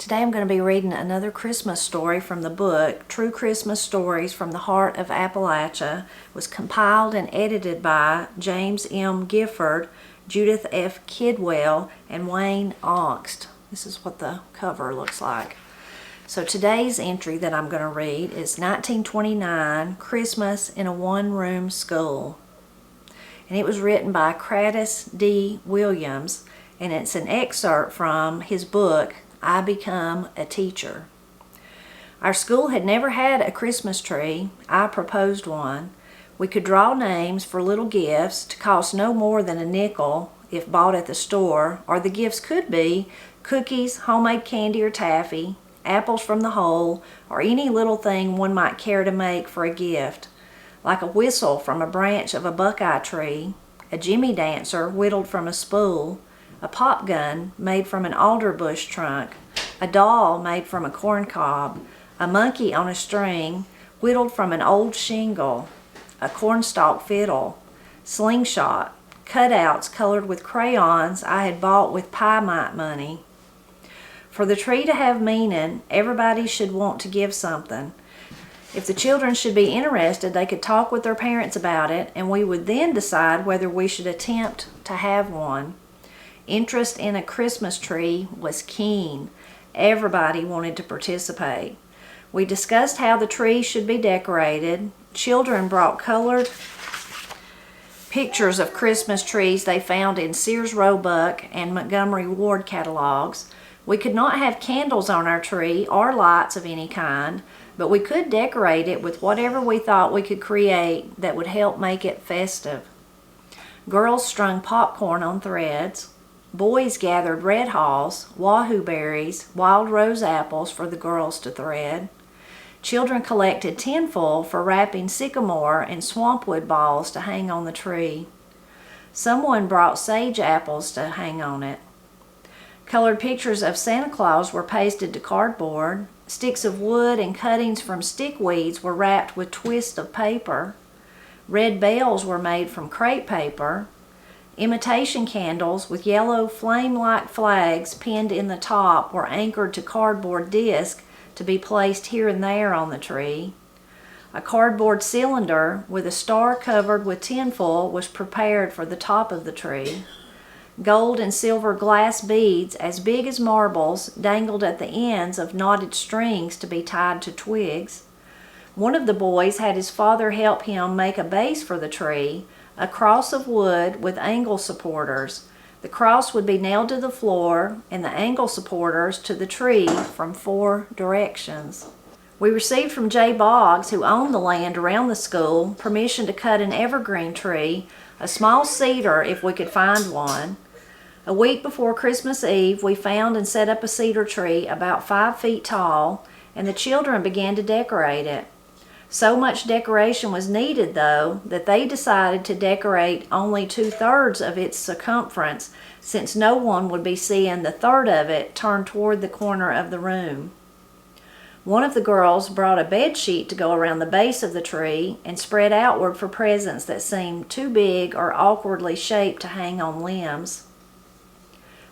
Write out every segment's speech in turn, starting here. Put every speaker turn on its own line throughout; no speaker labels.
Today I'm going to be reading another Christmas story from the book True Christmas Stories from the Heart of Appalachia. It was compiled and edited by James M. Gifford, Judith F. Kidwell, and Wayne Oxt. This is what the cover looks like. So today's entry that I'm going to read is 1929, Christmas in a One-Room School. And it was written by Cradis D. Williams, and it's an excerpt from his book, I Become a Teacher. Our school had never had a Christmas tree. I proposed one. We could draw names for little gifts to cost no more than a nickel if bought at the store, or the gifts could be cookies, homemade candy or taffy, apples from the hole, or any little thing one might care to make for a gift, like a whistle from a branch of a buckeye tree, a jimmy dancer whittled from a spool, a pop gun made from an alder bush trunk, a doll made from a corn cob, a monkey on a string whittled from an old shingle, a cornstalk fiddle, slingshot, cutouts colored with crayons I had bought with pie mite money. For the tree to have meaning, everybody should want to give something. If the children should be interested, they could talk with their parents about it, and we would then decide whether we should attempt to have one. Interest in a Christmas tree was keen. Everybody wanted to participate. We discussed how the tree should be decorated. Children brought colored pictures of Christmas trees they found in Sears Roebuck and Montgomery Ward catalogs. We could not have candles on our tree or lights of any kind, but we could decorate it with whatever we thought we could create that would help make it festive. Girls strung popcorn on threads. Boys gathered red haws, wahoo berries, wild rose apples for the girls to thread. Children collected tinfoil for wrapping sycamore and swampwood balls to hang on the tree. Someone brought sage apples to hang on it. Colored pictures of Santa Claus were pasted to cardboard. Sticks of wood and cuttings from stickweeds were wrapped with twists of paper. Red bells were made from crepe paper. Imitation candles with yellow flame-like flags pinned in the top were anchored to cardboard discs to be placed here and there on the tree. A cardboard cylinder with a star covered with tinfoil was prepared for the top of the tree. Gold and silver glass beads as big as marbles dangled at the ends of knotted strings to be tied to twigs. One of the boys had his father help him make a base for the tree, a cross of wood with angle supporters. The cross would be nailed to the floor and the angle supporters to the tree from 4 directions. We received from J. Boggs, who owned the land around the school, permission to cut an evergreen tree, a small cedar if we could find one. A week before Christmas Eve, we found and set up a cedar tree about 5 feet tall, and the children began to decorate it. So much decoration was needed, though, that they decided to decorate only 2/3 of its circumference, since no one would be seeing the third of it turned toward the corner of the room. One of the girls brought a bed sheet to go around the base of the tree and spread outward for presents that seemed too big or awkwardly shaped to hang on limbs.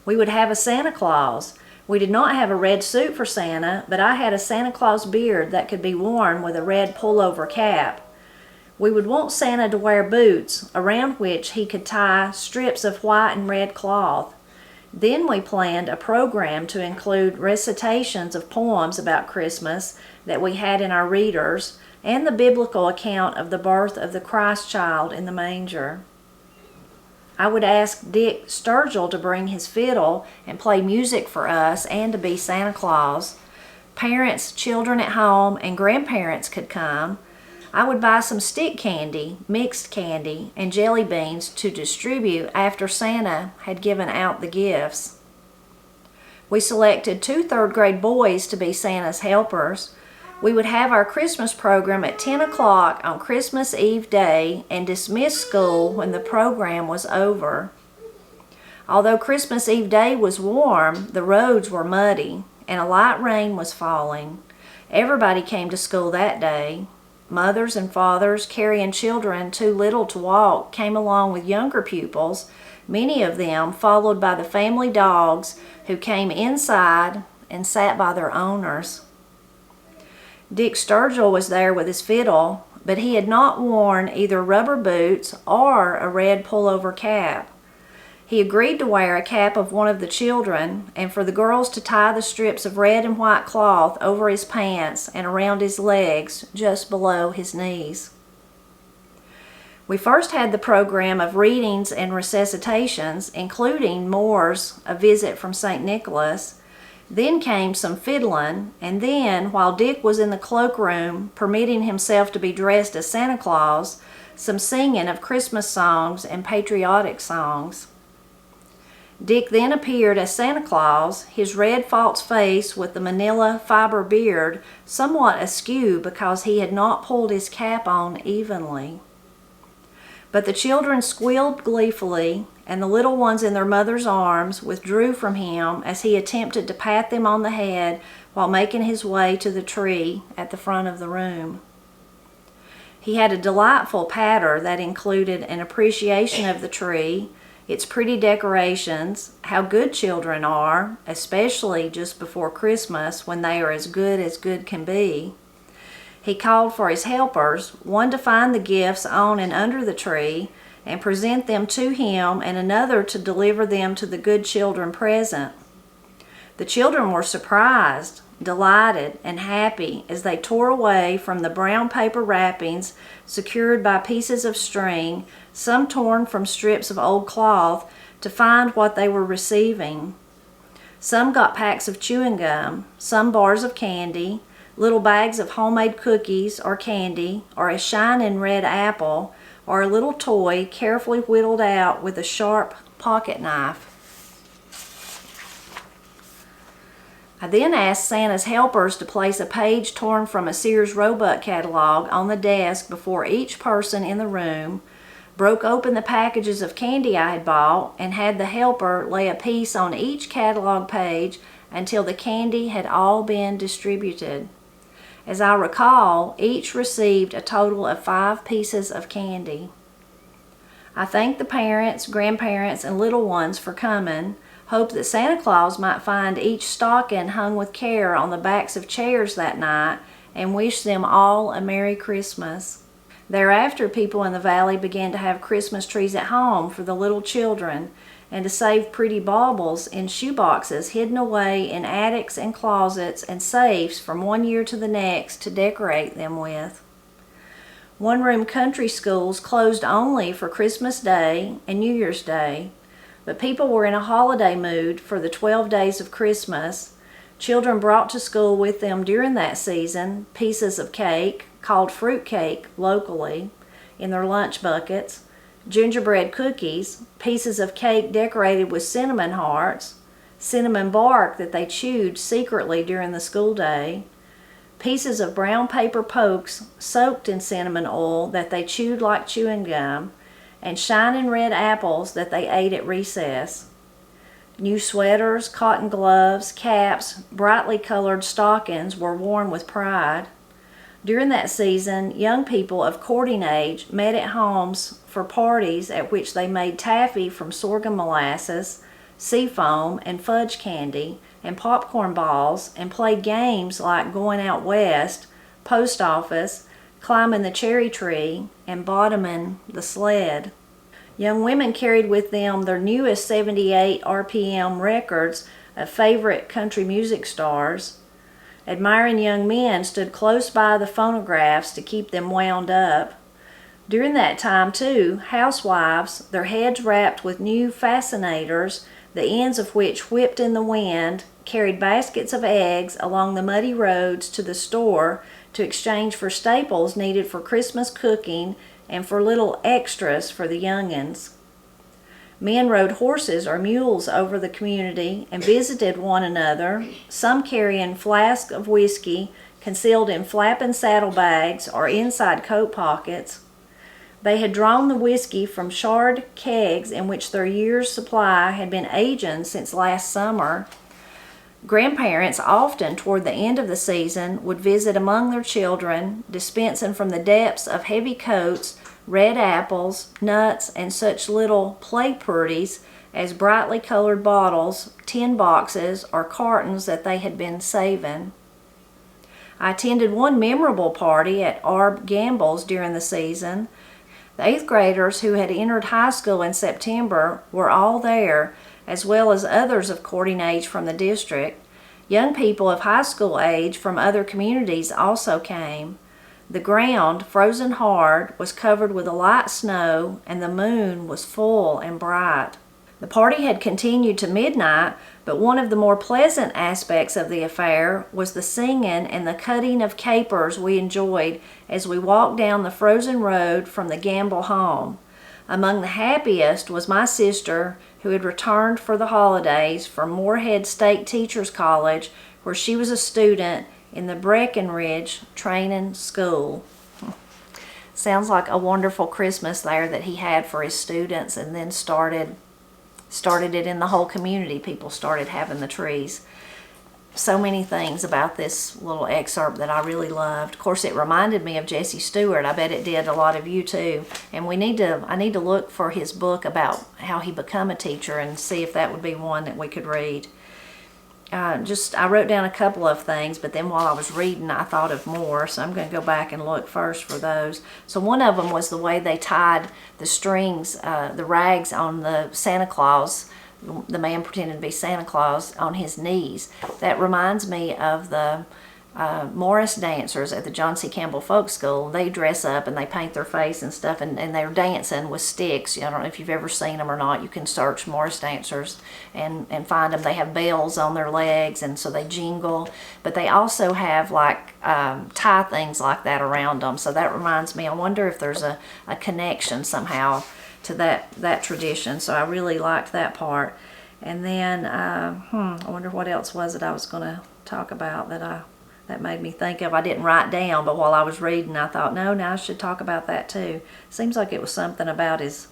We would have a Santa Claus. We did not have a red suit for Santa, but I had a Santa Claus beard that could be worn with a red pullover cap. We would want Santa to wear boots, around which he could tie strips of white and red cloth. Then we planned a program to include recitations of poems about Christmas that we had in our readers, and the biblical account of the birth of the Christ child in the manger. I would ask Dick Sturgill to bring his fiddle and play music for us and to be Santa Claus. Parents, children at home, and grandparents could come. I would buy some stick candy, mixed candy, and jelly beans to distribute after Santa had given out the gifts. We selected 2 third-grade boys to be Santa's helpers. We would have our Christmas program at 10 o'clock on Christmas Eve day and dismiss school when the program was over. Although Christmas Eve day was warm, the roads were muddy and a light rain was falling. Everybody came to school that day. Mothers and fathers carrying children too little to walk came along with younger pupils, many of them followed by the family dogs who came inside and sat by their owners. Dick Sturgill was there with his fiddle, but he had not worn either rubber boots or a red pullover cap. He agreed to wear a cap of one of the children and for the girls to tie the strips of red and white cloth over his pants and around his legs just below his knees. We first had the program of readings and recitations, including Moore's A Visit from St. Nicholas. Then came some fiddling, and then, while Dick was in the cloakroom, permitting himself to be dressed as Santa Claus, some singing of Christmas songs and patriotic songs. Dick then appeared as Santa Claus, his red false face with the manila fiber beard somewhat askew because he had not pulled his cap on evenly. But the children squealed gleefully, and the little ones in their mother's arms withdrew from him as he attempted to pat them on the head while making his way to the tree at the front of the room. He had a delightful patter that included an appreciation of the tree, its pretty decorations, how good children are, especially just before Christmas when they are as good can be. He called for his helpers, one to find the gifts on and under the tree and present them to him, and another to deliver them to the good children present. The children were surprised, delighted, and happy as they tore away from the brown paper wrappings secured by pieces of string, some torn from strips of old cloth, to find what they were receiving. Some got packs of chewing gum, some bars of candy, little bags of homemade cookies or candy, or a shining red apple, or a little toy carefully whittled out with a sharp pocket knife. I then asked Santa's helpers to place a page torn from a Sears Roebuck catalog on the desk before each person in the room, broke open the packages of candy I had bought, and had the helper lay a piece on each catalog page until the candy had all been distributed. As I recall, each received a total of 5 pieces of candy. I thanked the parents, grandparents, and little ones for coming, hoped that Santa Claus might find each stocking hung with care on the backs of chairs that night, and wished them all a Merry Christmas. Thereafter, people in the valley began to have Christmas trees at home for the little children, and to save pretty baubles in shoeboxes hidden away in attics and closets and safes from one year to the next to decorate them with. One-room country schools closed only for Christmas Day and New Year's Day, but people were in a holiday mood for the 12 days of Christmas. Children brought to school with them during that season pieces of cake, called fruit cake locally, in their lunch buckets, gingerbread cookies, pieces of cake decorated with cinnamon hearts, cinnamon bark that they chewed secretly during the school day, pieces of brown paper pokes soaked in cinnamon oil that they chewed like chewing gum, and shining red apples that they ate at recess. New sweaters, cotton gloves, caps, brightly colored stockings were worn with pride. During that season, young people of courting age met at homes for parties at which they made taffy from sorghum molasses, seafoam, and fudge candy, and popcorn balls, and played games like Going Out West, Post Office, Climbing the Cherry Tree, and Bottoming the Sled. Young women carried with them their newest 78 RPM records of favorite country music stars. Admiring young men stood close by the phonographs to keep them wound up. During that time, too, housewives, their heads wrapped with new fascinators, the ends of which whipped in the wind, carried baskets of eggs along the muddy roads to the store to exchange for staples needed for Christmas cooking and for little extras for the young'uns. Men rode horses or mules over the community and visited one another, some carrying flasks of whiskey concealed in flapping saddlebags or inside coat pockets. They had drawn the whiskey from shard kegs in which their year's supply had been aging since last summer. Grandparents often, toward the end of the season, would visit among their children, dispensing from the depths of heavy coats red apples, nuts, and such little play purties as brightly colored bottles, tin boxes, or cartons that they had been saving. I attended one memorable party at Arb Gamble's during the season. The 8th graders who had entered high school in September were all there, as well as others of courting age from the district. Young people of high school age from other communities also came. The ground, frozen hard, was covered with a light snow, and the moon was full and bright. The party had continued to midnight, but one of the more pleasant aspects of the affair was the singing and the cutting of capers we enjoyed as we walked down the frozen road from the Gamble home. Among the happiest was my sister, who had returned for the holidays from Moorhead State Teachers College, where she was a student in the Breckenridge Training School. Sounds like a wonderful Christmas there that he had for his students, and then started it in the whole community. People started having the trees. So many things about this little excerpt that I really loved. Of course, it reminded me of Jesse Stewart. I bet it did a lot of you too. And I need to look for his book about how he became a teacher and see if that would be one that we could read. I wrote down a couple of things, but then while I was reading, I thought of more, so I'm going to go back and look first for those. So one of them was the way they tied the strings, the rags on the Santa Claus, the man pretending to be Santa Claus, on his knees. That reminds me of the Morris dancers at the John C. Campbell Folk School. They dress up and they paint their face and stuff, and they're dancing with sticks. I don't know if you've ever seen them or not. You can search Morris dancers and find them. They have bells on their legs, and so they jingle, but they also have like tie things like that around them. So that reminds me, I wonder if there's a connection somehow to that tradition. So I really liked that part. And then I wonder what else was it I was going to talk about that made me think of. I didn't write down, but while I was reading, I thought, no, I should talk about that too. Seems like it was something about his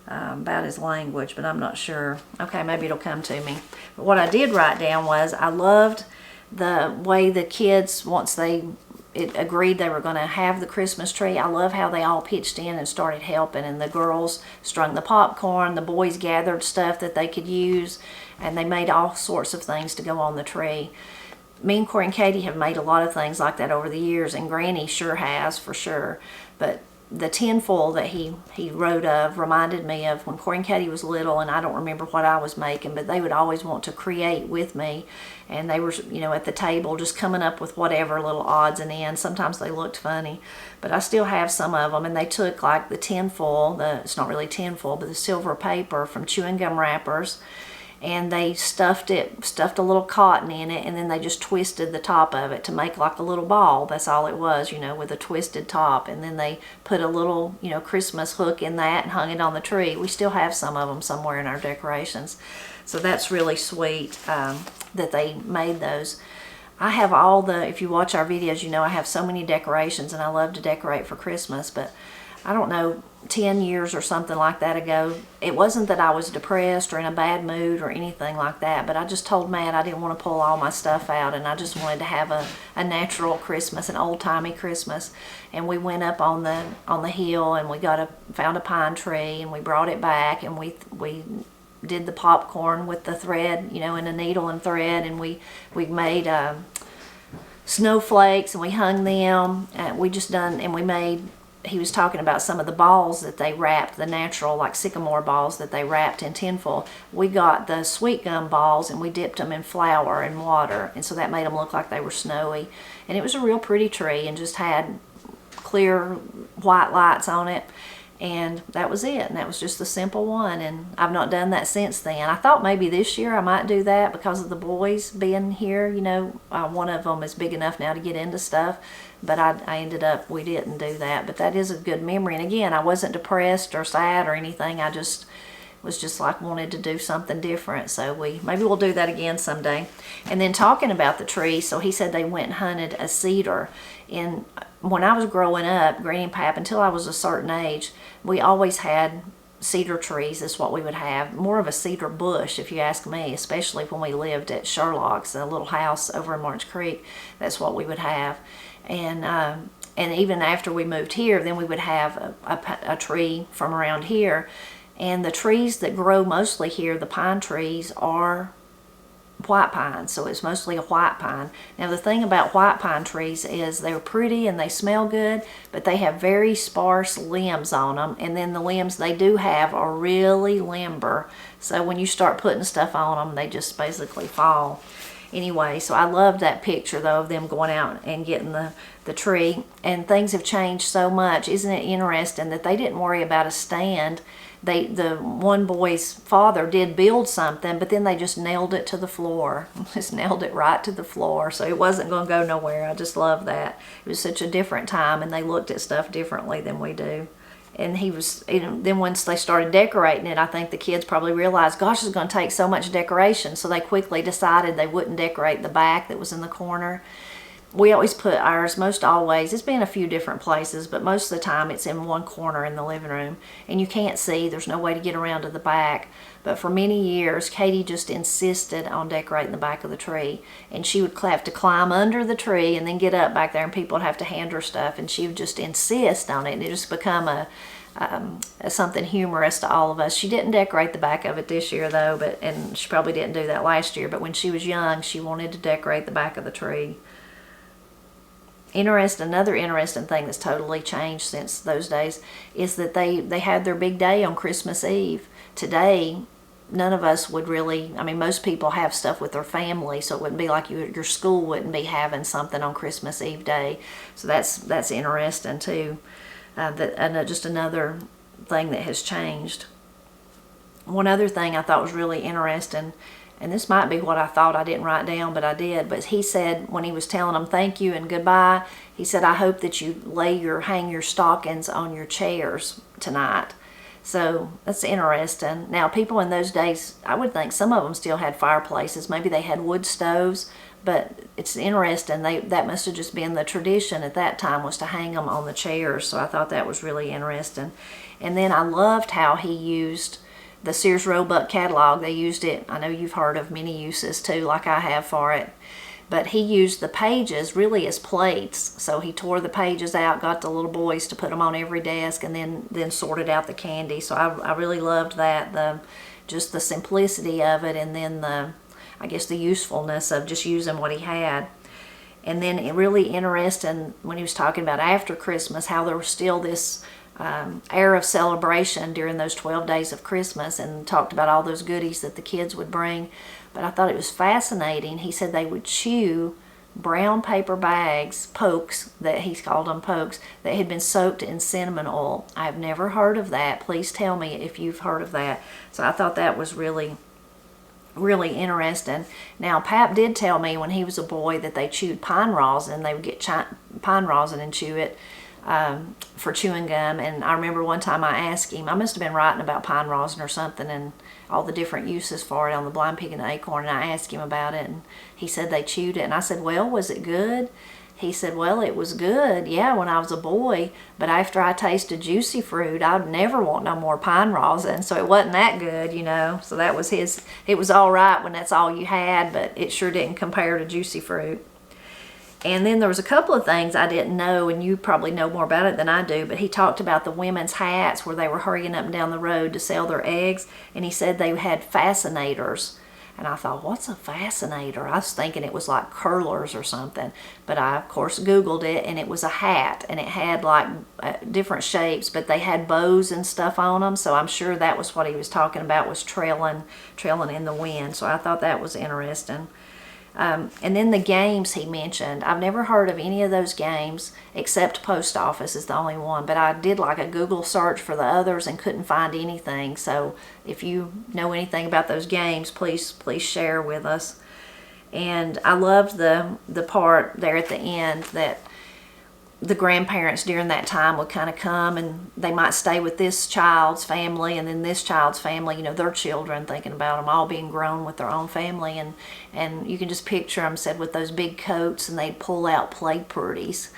language, but I'm not sure. Okay, maybe it'll come to me. But what I did write down was I loved the way the kids, once they agreed they were going to have the Christmas tree, I love how they all pitched in and started helping, and the girls strung the popcorn, the boys gathered stuff that they could use, and they made all sorts of things to go on the tree. Me and Corey and Katie have made a lot of things like that over the years, and Granny sure has, for sure. But the tinfoil that he wrote of reminded me of when Corey and Katie was little, and I don't remember what I was making, but they would always want to create with me, and they were, at the table just coming up with whatever little odds and ends. Sometimes they looked funny, but I still have some of them, and they took like the tinfoil, it's not really tinfoil, but the silver paper from chewing gum wrappers, and they stuffed a little cotton in it, and then they just twisted the top of it to make like a little ball. That's all it was, with a twisted top, and then they put a little, Christmas hook in that and hung it on the tree. We still have some of them somewhere in our decorations. So that's really sweet that they made those. I have if you watch our videos, I have so many decorations, and I love to decorate for Christmas, but I don't know, 10 years or something like that ago, it wasn't that I was depressed or in a bad mood or anything like that, but I just told Matt I didn't want to pull all my stuff out, and I just wanted to have a natural Christmas, an old-timey Christmas. And we went up on the hill, and we found a pine tree, and we brought it back, and we did the popcorn with the thread, and a needle and thread, and we made snowflakes, and we hung them, and we made. He was talking about some of the balls that they wrapped, the natural, like sycamore balls that they wrapped in tinfoil. We got the sweet gum balls, and we dipped them in flour and water, and so that made them look like they were snowy. And it was a real pretty tree, and just had clear white lights on it, and that was it. And that was just the simple one, and I've not done that since then. I thought maybe this year I might do that because of the boys being here. One of them is big enough now to get into stuff, but I ended up, we didn't do that. But that is a good memory. And again, I wasn't depressed or sad or anything. I just was just like wanted to do something different. So maybe we'll do that again someday. And then talking about the tree, so he said they went and hunted a cedar. And when I was growing up, Granny and Pap, until I was a certain age, we always had cedar trees. Is what we would have. More of a cedar bush, if you ask me, especially when we lived at Sherlock's, a little house over in March Creek. That's what we would have. And even after we moved here, then we would have a tree from around here. And the trees that grow mostly here, the pine trees, are white pine, so it's mostly a white pine. Now the thing about white pine trees is they're pretty and they smell good, but they have very sparse limbs on them, and then the limbs they do have are really limber, so when you start putting stuff on them, they just basically fall. Anyway, so I love that picture though of them going out and getting the tree, and things have changed so much. Isn't it interesting that they didn't worry about a stand? The one boy's father did build something, but then they just nailed it to the floor. Just nailed it right to the floor, so it wasn't going to go nowhere. I just love that. It was such a different time, and they looked at stuff differently than we do. And then once they started decorating it, I think the kids probably realized, gosh, it's going to take so much decoration, so they quickly decided they wouldn't decorate the back that was in the corner. We always put ours, most always, it's been a few different places, but most of the time it's in one corner in the living room, and you can't see, there's no way to get around to the back. But for many years, Katie just insisted on decorating the back of the tree, and she would have to climb under the tree and then get up back there, and people would have to hand her stuff, and she would just insist on it, and it just become something humorous to all of us. She didn't decorate the back of it this year though, and she probably didn't do that last year, but when she was young, she wanted to decorate the back of the tree. Another interesting thing that's totally changed since those days is that they had their big day on Christmas Eve. Today, none of us would really, I mean, most people have stuff with their family, so it wouldn't be like your school wouldn't be having something on Christmas Eve day. So that's interesting too. Just another thing that has changed. One other thing I thought was really interesting, and this might be what I thought I didn't write down, but I did, but he said when he was telling them thank you and goodbye, he said, I hope that you hang your stockings on your chairs tonight. So that's interesting. Now people in those days, I would think some of them still had fireplaces. Maybe they had wood stoves, but it's interesting. That must have just been the tradition at that time, was to hang them on the chairs. So I thought that was really interesting. And then I loved how he used the Sears Roebuck catalog. They used it, I know you've heard of many uses too, like I have for it, but he used the pages really as plates. So he tore the pages out, got the little boys to put them on every desk, and then sorted out the candy. So I really loved that, just the simplicity of it, and then I guess the usefulness of just using what he had. And then it really interesting when he was talking about after Christmas, how there was still this air of celebration during those 12 days of Christmas, and talked about all those goodies that the kids would bring. But I thought it was fascinating. He said they would chew brown paper bags, pokes, that he's called them pokes, that had been soaked in cinnamon oil. I've never heard of that. Please tell me if you've heard of that. So I thought that was really interesting. Now, Pap did tell me when he was a boy that they chewed pine rosin. They would get pine rosin and chew it for chewing gum. And I remember one time I asked him, I must have been writing about pine rosin or something and all the different uses for it on the Blind Pig and the Acorn, and I asked him about it, and he said they chewed it. And I said, well, was it good? He said, well, it was good, yeah, when I was a boy, but after I tasted juicy fruit, I'd never want no more pine rosin, so it wasn't that good, you know. So that was his, it was all right when that's all you had, but it sure didn't compare to juicy fruit. And then there was a couple of things I didn't know, and you probably know more about it than I do, but he talked about the women's hats where they were hurrying up and down the road to sell their eggs, and he said they had fascinators. And I thought, what's a fascinator? I was thinking it was like curlers or something. But I, of course, Googled it, and it was a hat, and it had like different shapes, but they had bows and stuff on them. So I'm sure that was what he was talking about, was trailing in the wind. So I thought that was interesting. And then the games he mentioned, I've never heard of any of those games except Post Office is the only one, but I did like a Google search for the others and couldn't find anything. So if you know anything about those games, please share with us. And I loved the part there at the end that the grandparents during that time would kind of come, and they might stay with this child's family and then this child's family, you know, their children, thinking about them all being grown with their own family, and you can just picture them, said, with those big coats, and they'd pull out play purties.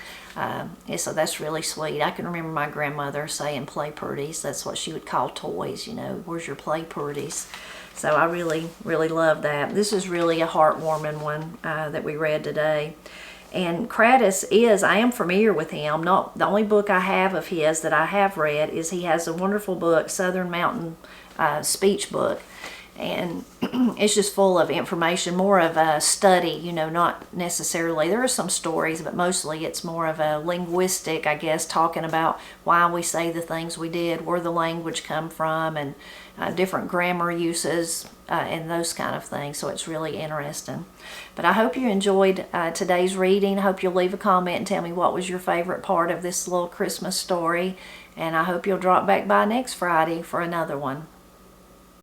So that's really sweet. I can remember my grandmother saying play purties. That's what she would call toys, you know, where's your play purties? So I really love that. This is really a heartwarming one that we read today. And Cradis I am familiar with him. Not the only book I have of his that I have read is he has a wonderful book, Southern Mountain Speech Book. And it's just full of information, more of a study, you know, not necessarily, there are some stories, but mostly it's more of a linguistic, I guess, talking about why we say the things we did, where the language come from, and different grammar uses and those kind of things. So it's really interesting. But I hope you enjoyed today's reading. I hope you'll leave a comment and tell me what was your favorite part of this little Christmas story. And I hope you'll drop back by next Friday for another one.